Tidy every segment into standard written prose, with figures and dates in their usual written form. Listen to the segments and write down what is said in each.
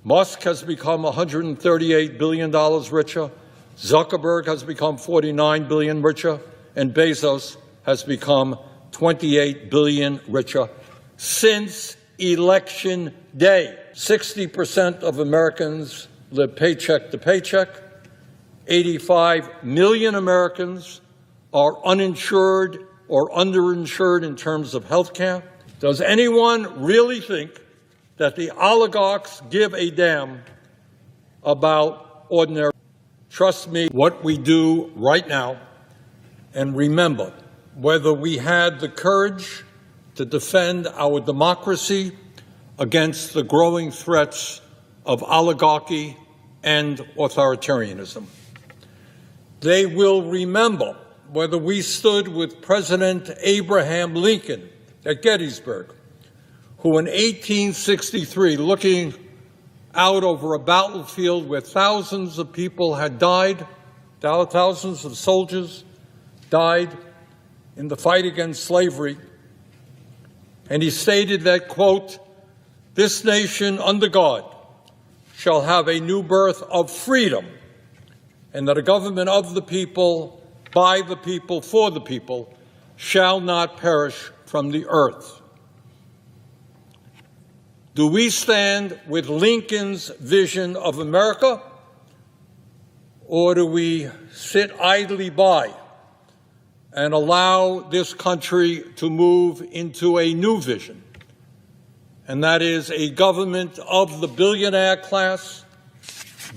Musk has become $138 billion richer. Zuckerberg has become $49 billion richer. And Bezos has become $28 billion richer since Election Day. 60% of Americans live paycheck to paycheck. 85 million Americans are uninsured or underinsured in terms of health care. Does anyone really think that the oligarchs give a damn about ordinary? Trust me, what we do right now, and remember, whether we had the courage to defend our democracy against the growing threats of oligarchy and authoritarianism. They will remember whether we stood with President Abraham Lincoln at Gettysburg, who in 1863, looking out over a battlefield where thousands of people had died, thousands of soldiers died in the fight against slavery, and he stated that, quote, "This nation under God shall have a new birth of freedom, and that a government of the people, by the people, for the people, shall not perish from the earth." Do we stand with Lincoln's vision of America, or do we sit idly by and allow this country to move into a new vision? And that is a government of the billionaire class,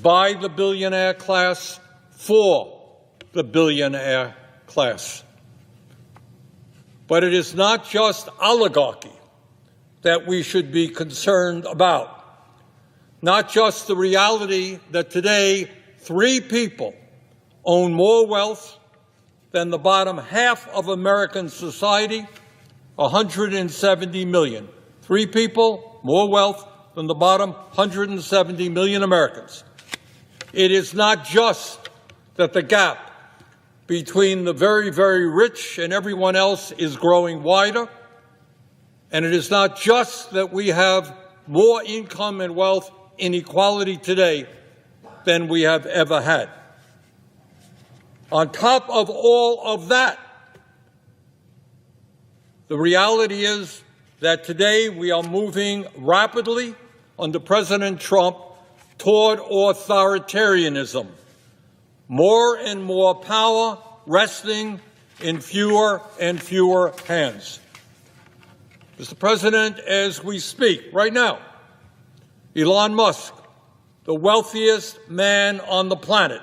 by the billionaire class, for the billionaire class. But it is not just oligarchy that we should be concerned about. Not just the reality that today 3 people own more wealth than the bottom half of American society, 170 million. 3 people, more wealth than the bottom 170 million Americans. It is not just that the gap between the very, very rich and everyone else is growing wider, and it is not just that we have more income and wealth inequality today than we have ever had. On top of all of that, the reality is that today we are moving rapidly under President Trump toward authoritarianism. More and more power resting in fewer and fewer hands. Mr. President, as we speak right now, Elon Musk, the wealthiest man on the planet,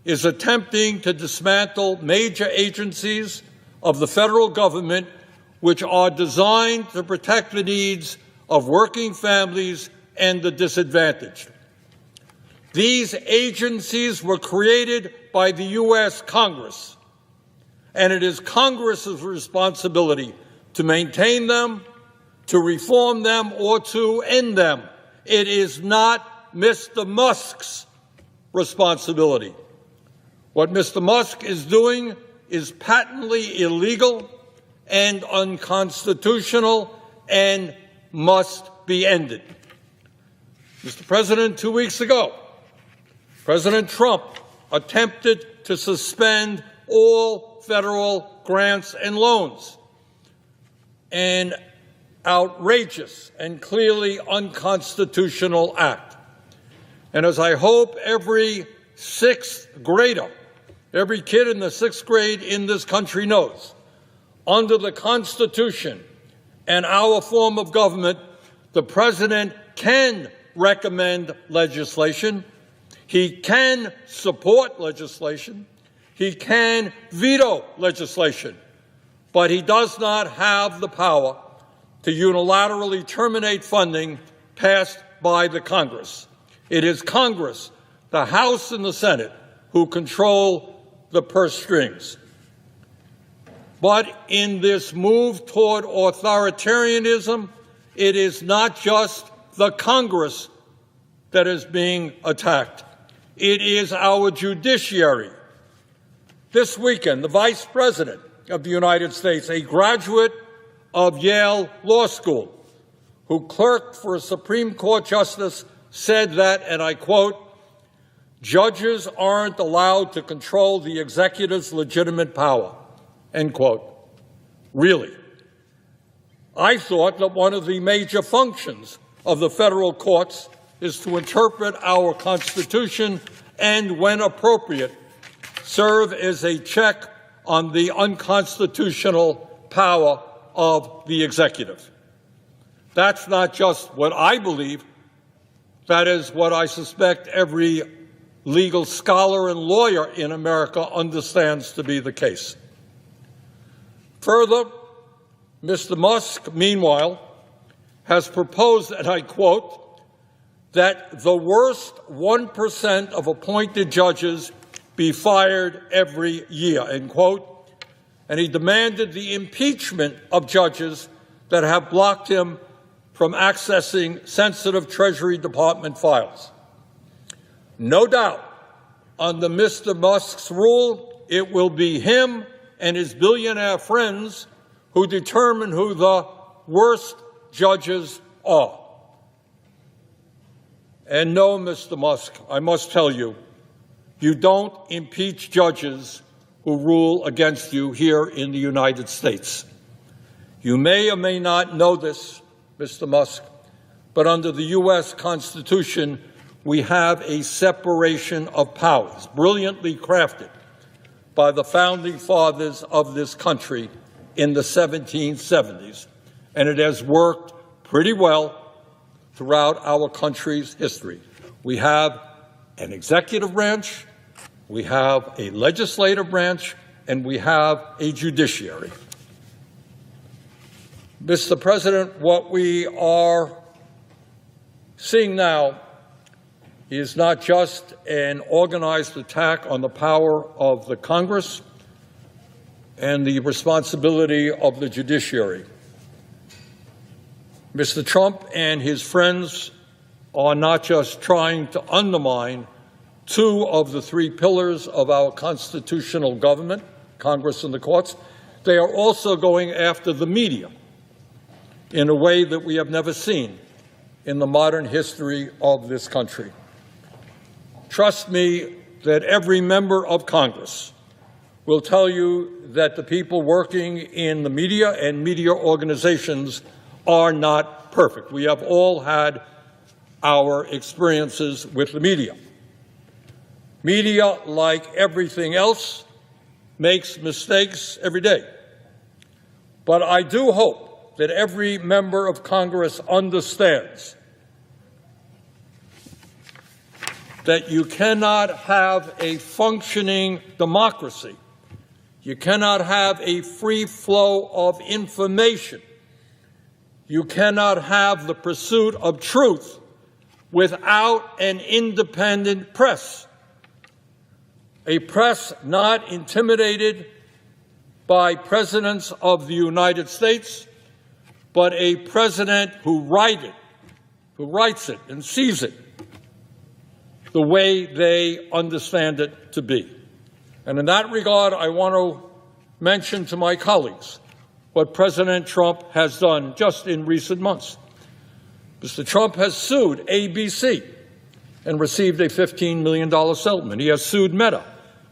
is attempting to dismantle major agencies of the federal government which are designed to protect the needs of working families and the disadvantaged. These agencies were created by the U.S. Congress, and it is Congress's responsibility to maintain them, to reform them, or to end them. It is not Mr. Musk's responsibility. What Mr. Musk is doing is patently illegal and unconstitutional and must be ended. Mr. President, 2 weeks ago, President Trump attempted to suspend all federal grants and loans. An outrageous and clearly unconstitutional act. And as I hope every 6th grader, every kid in the 6th grade in this country knows, under the Constitution and our form of government, the President can recommend legislation, he can support legislation, he can veto legislation, but he does not have the power to unilaterally terminate funding passed by the Congress. It is Congress, the House and the Senate, who control the purse strings. But in this move toward authoritarianism, it is not just the Congress that is being attacked. It is our judiciary. This weekend, the Vice President of the United States, a graduate of Yale Law School, who clerked for a Supreme Court justice said that, and I quote, "Judges aren't allowed to control the executive's legitimate power," end quote. Really? I thought that one of the major functions of the federal courts is to interpret our Constitution and, when appropriate, serve as a check on the unconstitutional power of the executive. That's not just what I believe. That is what I suspect every legal scholar and lawyer in America understands to be the case. Further, Mr. Musk, meanwhile, has proposed, and I quote, that the worst 1% of appointed judges be fired every year, end quote, and he demanded the impeachment of judges that have blocked him from accessing sensitive Treasury Department files. No doubt, under Mr. Musk's rule, it will be him and his billionaire friends who determine who the worst judges are. And no, Mr. Musk, I must tell you, you don't impeach judges who rule against you here in the United States. You may or may not know this, Mr. Musk, but under the U.S. Constitution, we have a separation of powers, brilliantly crafted by the founding fathers of this country in the 1770s, and it has worked pretty well throughout our country's history. We have an executive branch, we have a legislative branch, and we have a judiciary. Mr. President, what we are seeing now is not just an organized attack on the power of the Congress and the responsibility of the judiciary. Mr. Trump and his friends are not just trying to undermine two of the three pillars of our constitutional government, Congress and the courts, they are also going after the media in a way that we have never seen in the modern history of this country. Trust me that every member of Congress will tell you that the people working in the media and media organizations are not perfect. We have all had our experiences with the media. Media, like everything else, makes mistakes every day. But I do hope that every member of Congress understands that you cannot have a functioning democracy. You cannot have a free flow of information. You cannot have the pursuit of truth without an independent press. A press not intimidated by presidents of the United States, but a president who writes it and sees it the way they understand it to be. And in that regard, I want to mention to my colleagues what President Trump has done just in recent months. Mr. Trump has sued ABC and received a $15 million settlement. He has sued Meta,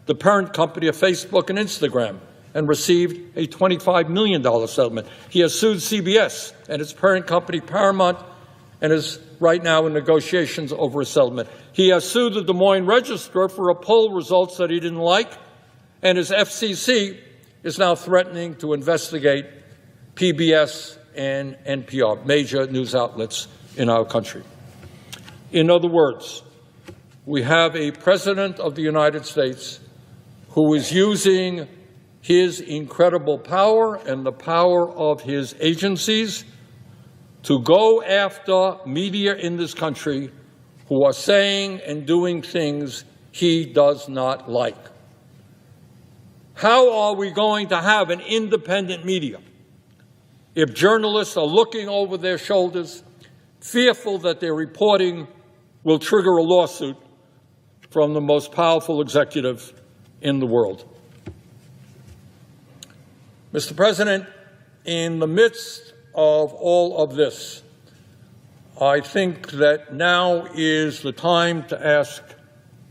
the parent company of Facebook and Instagram, and received a $25 million settlement. He has sued CBS and its parent company Paramount and is right now in negotiations over a settlement. He has sued the Des Moines Register for a poll results that he didn't like, and his FCC is now threatening to investigate PBS and NPR, major news outlets in our country. In other words, we have a president of the United States who is using his incredible power and the power of his agencies to go after media in this country who are saying and doing things he does not like. How are we going to have an independent media if journalists are looking over their shoulders, fearful that their reporting will trigger a lawsuit from the most powerful executive in the world? Mr. President, in the midst of all of this, I think that now is the time to ask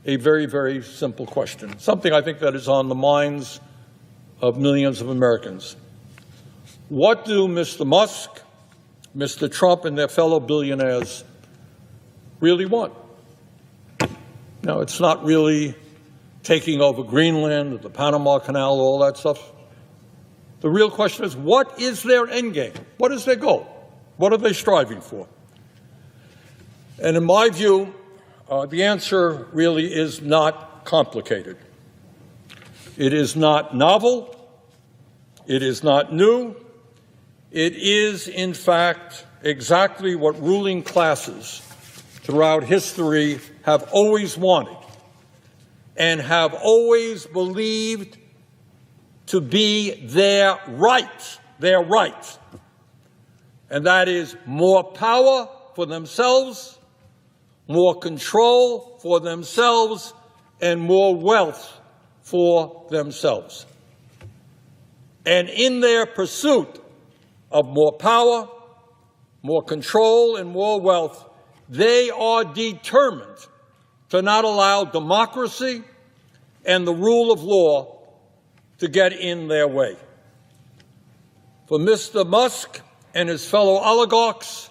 a very, very simple question, something I think that is on the minds of millions of Americans. What do Mr. Musk, Mr. Trump, and their fellow billionaires really want? Now, it's not really taking over Greenland, the Panama Canal, all that stuff. The real question is, what is their end game? What is their goal? What are they striving for? And in my view, the answer really is not complicated. It is not novel. It is not new. It is, in fact, exactly what ruling classes throughout history have always wanted and have always believed to be their right, and that is more power for themselves, more control for themselves, and more wealth for themselves. And in their pursuit of more power, more control, and more wealth, they are determined to not allow democracy and the rule of law to get in their way. For Mr. Musk and his fellow oligarchs,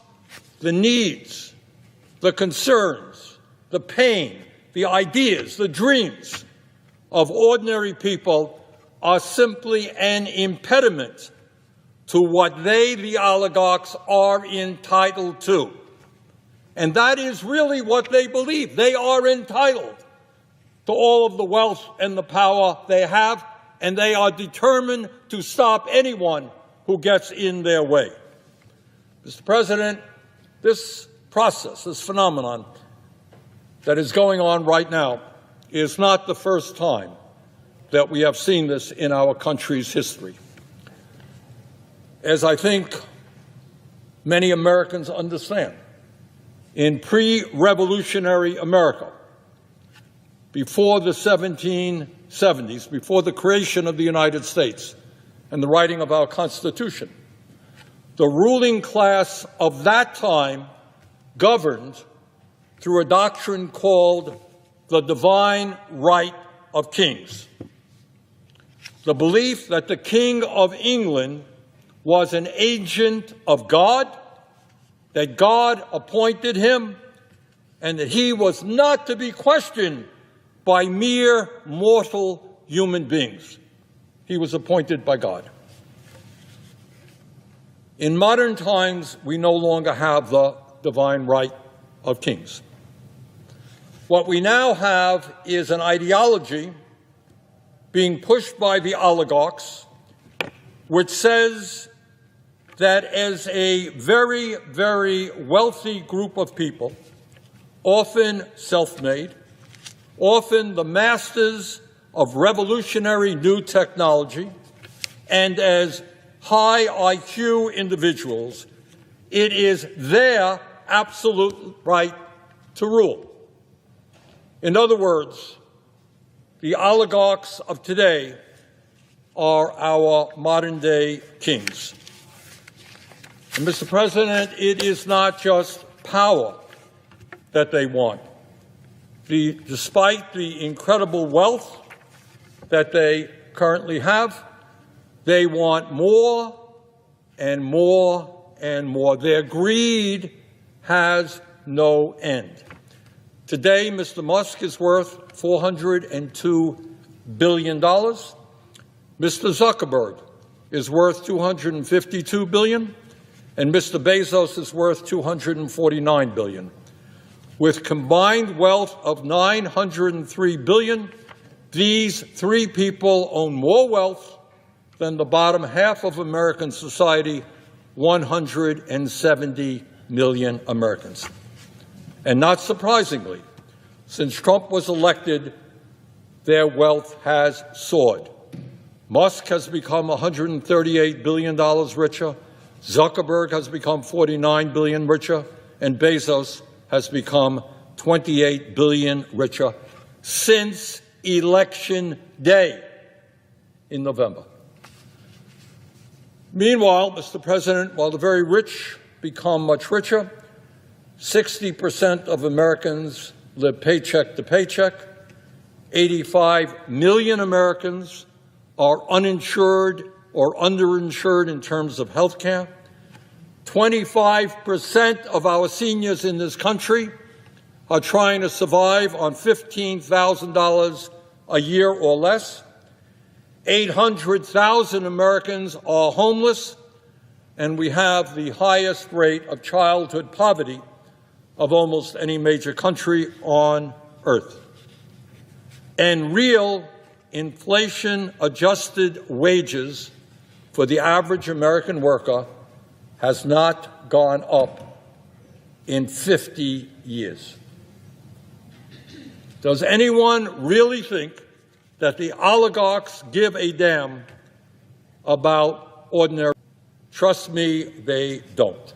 the needs, the concerns, the pain, the ideas, the dreams of ordinary people are simply an impediment to what they, the oligarchs, are entitled to. And that is really what they believe. They are entitled to all of the wealth and the power they have, and they are determined to stop anyone who gets in their way. Mr. President, this process, this phenomenon that is going on right now is not the first time that we have seen this in our country's history. As I think many Americans understand, in pre-revolutionary America, before the 1770s, before the creation of the United States and the writing of our Constitution, the ruling class of that time governed through a doctrine called the divine right of kings. The belief that the King of England was an agent of God, that God appointed him, and that he was not to be questioned by mere mortal human beings. He was appointed by God. In modern times, we no longer have the divine right of kings. What we now have is an ideology being pushed by the oligarchs, which says that as a very, very wealthy group of people, often self-made, often the masters of revolutionary new technology, and as high IQ individuals, it is their absolute right to rule. In other words, the oligarchs of today are our modern-day kings. And, Mr. President, it is not just power that they want. Despite the incredible wealth that they currently have, they want more and more and more. Their greed has no end. Today, Mr. Musk is worth $402 billion. Mr. Zuckerberg is worth $252 billion. And Mr. Bezos is worth $249 billion. With combined wealth of $903 billion, these three people own more wealth than the bottom half of American society, 170 million Americans. And not surprisingly, since Trump was elected, their wealth has soared. Musk has become $138 billion richer. Zuckerberg has become $49 billion richer, and Bezos has become $28 billion richer since Election Day in November. Meanwhile, Mr. President, while the very rich become much richer, 60% of Americans live paycheck to paycheck. 85 million Americans are uninsured or underinsured in terms of health care. 25% of our seniors in this country are trying to survive on $15,000 a year or less. 800,000 Americans are homeless, and we have the highest rate of childhood poverty of almost any major country on earth. And real inflation-adjusted wages for the average American worker has not gone up in 50 years. Does anyone really think that the oligarchs give a damn about ordinary? Trust me, they don't.